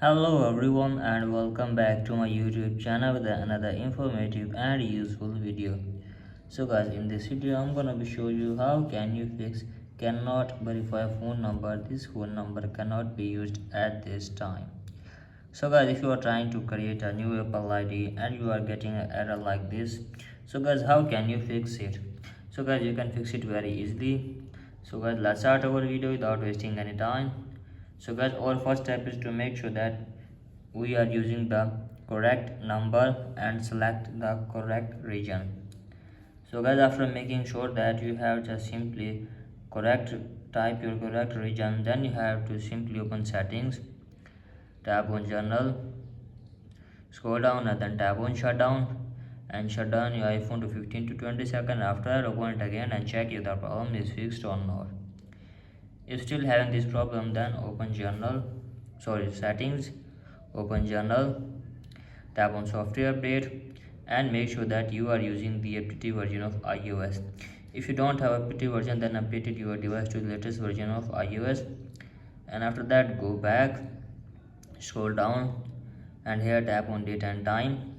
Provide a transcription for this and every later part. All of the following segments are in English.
Hello everyone and welcome back to my YouTube channel with another informative and useful video. So guys, in this video I'm gonna be show you how can you fix cannot verify phone number. This phone number cannot be used at this time. So guys, if you are trying to create a new Apple ID and you are getting an error like this, so guys, how can you fix it? So guys, you can fix it very easily. So guys, let's start our video without wasting any time. So guys, our first step is to make sure that we are using the correct number and select the correct region. So guys, after making sure that you have just simply correct type your correct region, then you have to simply open settings, tap on general, scroll down and then tap on shutdown and shut down your iPhone to 15 to 20 seconds. After that, open it again and check if the problem is fixed or not. If still having this problem, then open settings, open journal, tap on software update and make sure that you are using the updated version of iOS. If you don't have updated version, then update your device to the latest version of iOS. And after that, go back, scroll down and here tap on date and time,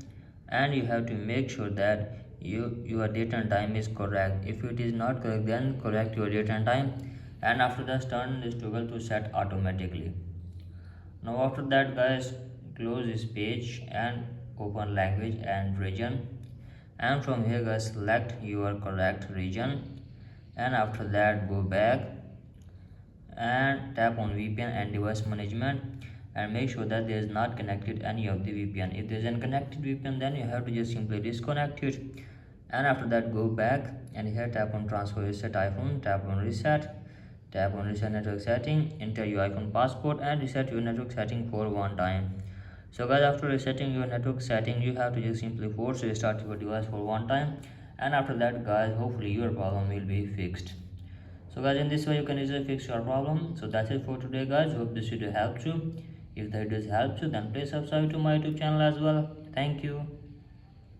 and you have to make sure that your date and time is correct. If it is not correct, then correct your date and time, and after that turn this toggle to set automatically. Now after that guys, close this page and open language and region, and from here guys select your correct region, and after that go back and tap on VPN and device management and make sure that there is not connected any of the VPN. If there is unconnected VPN, then you have to just simply disconnect it, and after that go back and here tap on transfer reset iPhone, tap on reset network setting, enter your iPhone passcode and reset your network setting for one time. So guys, after resetting your network setting, you have to just simply force restart your device for one time, and after that guys, hopefully your problem will be fixed. So guys, in this way you can easily fix your problem. So that's it for today guys, hope this video helped you. If the video helped you, then please subscribe to my YouTube channel as well. Thank you.